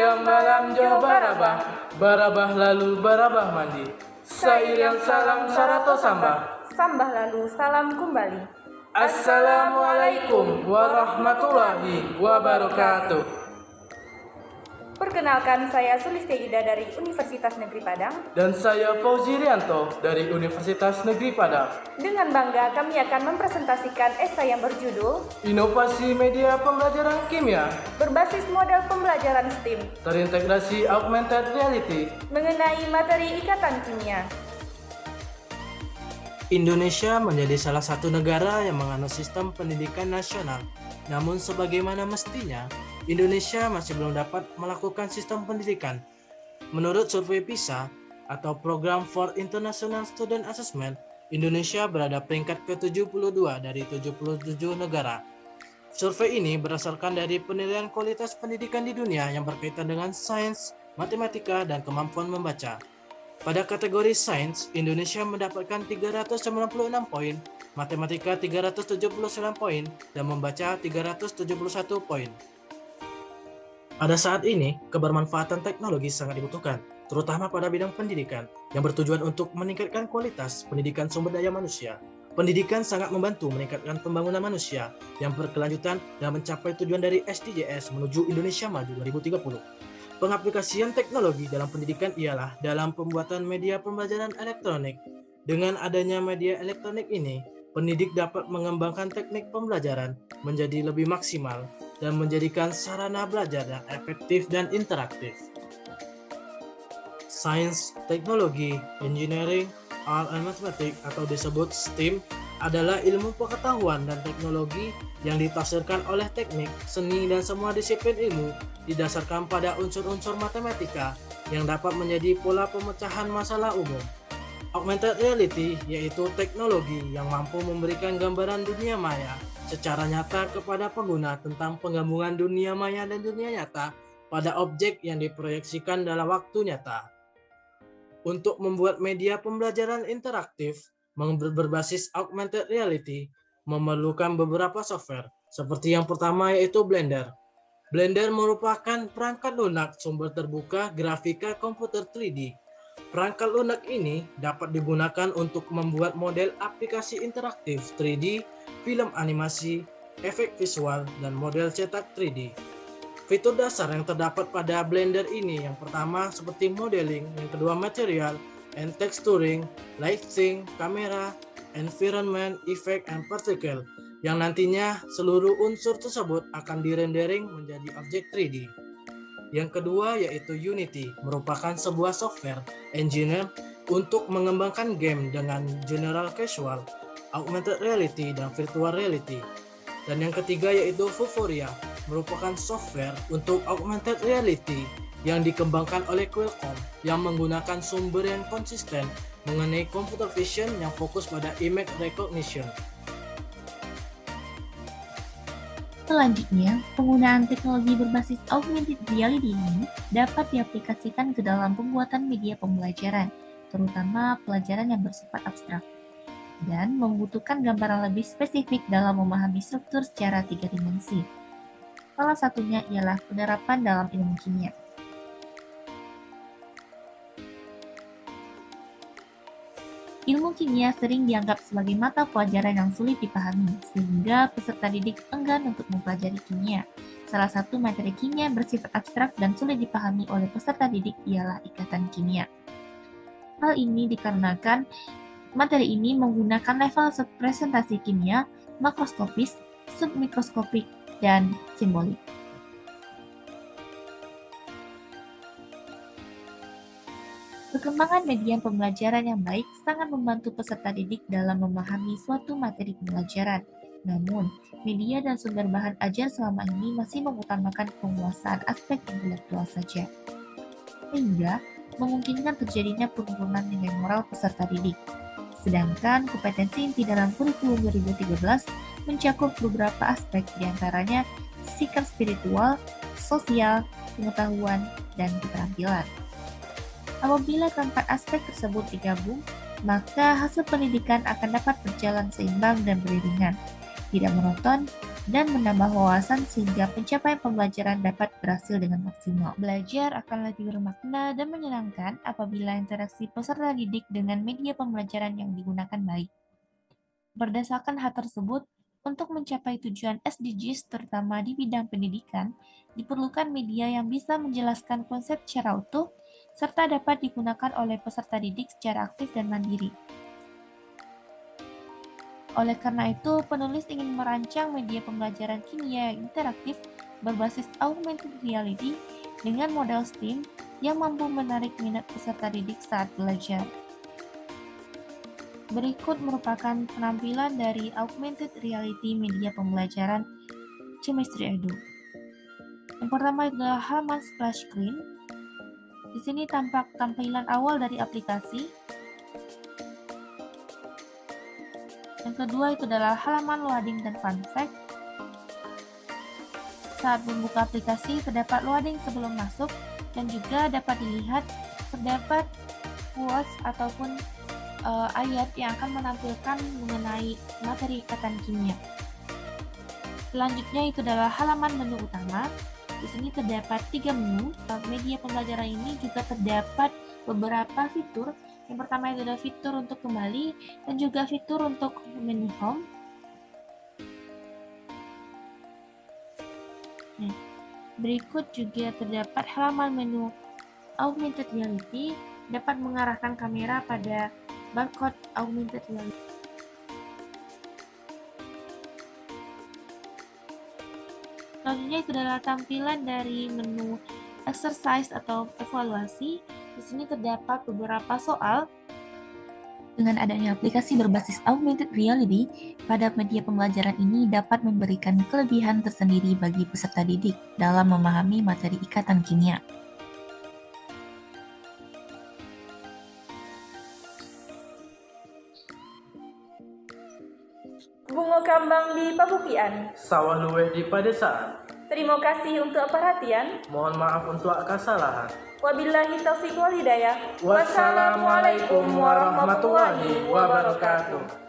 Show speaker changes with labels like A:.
A: Siang malam jo barabah, barabah lalu barabah mandi. Sairing salam sarato sambah.
B: Sambah lalu salam kembali.
A: Assalamualaikum warahmatullahi wabarakatuh.
B: Perkenalkan, saya Sulistya Ida dari Universitas Negeri Padang.
A: Dan saya Fauzi Rianto dari Universitas Negeri Padang.
B: Dengan bangga kami akan mempresentasikan esai yang berjudul
A: Inovasi Media Pembelajaran Kimia
B: berbasis model pembelajaran STEAM
A: terintegrasi augmented reality
B: mengenai materi ikatan kimia.
C: Indonesia menjadi salah satu negara yang menganut sistem pendidikan nasional. Namun sebagaimana mestinya, Indonesia masih belum dapat melakukan sistem pendidikan. Menurut survei PISA atau Program for International Student Assessment, Indonesia berada peringkat ke-72 dari 77 negara. Survei ini berdasarkan dari penilaian kualitas pendidikan di dunia yang berkaitan dengan sains, matematika, dan kemampuan membaca. Pada kategori sains, Indonesia mendapatkan 396 poin, matematika 379 poin, dan membaca 371 poin. Pada saat ini, kebermanfaatan teknologi sangat dibutuhkan, terutama pada bidang pendidikan, yang bertujuan untuk meningkatkan kualitas pendidikan sumber daya manusia. Pendidikan sangat membantu meningkatkan pembangunan manusia yang berkelanjutan dan mencapai tujuan dari SDGs menuju Indonesia Maju 2030. Pengaplikasian teknologi dalam pendidikan ialah dalam pembuatan media pembelajaran elektronik. Dengan adanya media elektronik ini, pendidik dapat mengembangkan teknik pembelajaran menjadi lebih maksimal dan menjadikan sarana belajar yang efektif dan interaktif. Sains, teknologi, engineering, art and mathematics atau disebut STEAM adalah ilmu pengetahuan dan teknologi yang ditafsirkan oleh teknik, seni, dan semua disiplin ilmu didasarkan pada unsur-unsur matematika yang dapat menjadi pola pemecahan masalah umum. Augmented reality yaitu teknologi yang mampu memberikan gambaran dunia maya secara nyata kepada pengguna tentang penggabungan dunia maya dan dunia nyata pada objek yang diproyeksikan dalam waktu nyata. Untuk membuat media pembelajaran interaktif berbasis augmented reality memerlukan beberapa software, seperti yang pertama yaitu Blender. Blender merupakan perangkat lunak sumber terbuka grafika komputer 3D. Perangkat lunak ini dapat digunakan untuk membuat model aplikasi interaktif 3D, film animasi, efek visual, dan model cetak 3D. Fitur dasar yang terdapat pada Blender ini yang pertama seperti modeling, yang kedua material, and texturing, lighting, kamera, environment, effect, and particle, yang nantinya seluruh unsur tersebut akan direndering menjadi objek 3D. Yang kedua yaitu Unity, merupakan sebuah software engineer untuk mengembangkan game dengan general casual, augmented reality, dan virtual reality. Dan yang ketiga yaitu Vuforia, merupakan software untuk augmented reality yang dikembangkan oleh Qualcomm yang menggunakan sumber yang konsisten mengenai computer vision yang fokus pada image recognition.
D: Selanjutnya, penggunaan teknologi berbasis augmented reality ini dapat diaplikasikan ke dalam pembuatan media pembelajaran, terutama pelajaran yang bersifat abstrak, dan membutuhkan gambaran lebih spesifik dalam memahami struktur secara 3 dimensi. Salah satunya ialah penerapan dalam ilmu kimia. Ilmu kimia sering dianggap sebagai mata pelajaran yang sulit dipahami, sehingga peserta didik enggan untuk mempelajari kimia. Salah satu materi kimia bersifat abstrak dan sulit dipahami oleh peserta didik ialah ikatan kimia. Hal ini dikarenakan materi ini menggunakan level presentasi kimia, makroskopis, submikroskopik, dan simbolik. Perkembangan media pembelajaran yang baik sangat membantu peserta didik dalam memahami suatu materi pembelajaran. Namun, media dan sumber bahan ajar selama ini masih mengutamakan penguasaan aspek intelektual saja, sehingga memungkinkan terjadinya penurunan nilai moral peserta didik. Sedangkan kompetensi inti dalam kurikulum 2013 mencakup beberapa aspek, diantaranya sikap spiritual, sosial, pengetahuan, dan keterampilan. Apabila keempat aspek tersebut digabung, maka hasil pendidikan akan dapat berjalan seimbang dan beriringan, tidak monoton, dan menambah wawasan sehingga pencapaian pembelajaran dapat berhasil dengan maksimal. Belajar akan lebih bermakna dan menyenangkan apabila interaksi peserta didik dengan media pembelajaran yang digunakan baik. Berdasarkan hal tersebut, untuk mencapai tujuan SDGs terutama di bidang pendidikan, diperlukan media yang bisa menjelaskan konsep secara utuh serta dapat digunakan oleh peserta didik secara aktif dan mandiri. Oleh karena itu, penulis ingin merancang media pembelajaran kimia yang interaktif berbasis augmented reality dengan model STEAM yang mampu menarik minat peserta didik saat belajar. Berikut merupakan penampilan dari augmented reality media pembelajaran Chemistry Edu. Yang pertama adalah halaman splash screen. Di sini tampak tampilan awal dari aplikasi. Yang kedua itu adalah halaman loading dan fun fact. Saat membuka aplikasi terdapat loading sebelum masuk dan juga dapat dilihat terdapat quotes ataupun ayat yang akan menampilkan mengenai materi ikatan kimia. Selanjutnya itu adalah halaman menu utama. Di sini terdapat 3 menu. Media pembelajaran ini juga terdapat beberapa fitur. Yang pertama itu adalah fitur untuk kembali dan juga fitur untuk menu home. Berikut juga terdapat halaman menu augmented reality dapat mengarahkan kamera pada barcode augmented reality. Selanjutnya itu adalah tampilan dari menu exercise atau evaluasi. Di sini terdapat beberapa soal. Dengan adanya aplikasi berbasis augmented reality, pada media pembelajaran ini dapat memberikan kelebihan tersendiri bagi peserta didik dalam memahami materi ikatan kimia.
B: Bunga kambang di pabukian.
A: Sawah luweh di padesaan.
B: Terima kasih untuk perhatian.
A: Mohon maaf untuk kesalahan.
B: Wabillahi taufiq wal hidayah.
A: Wassalamualaikum warahmatullahi wabarakatuh.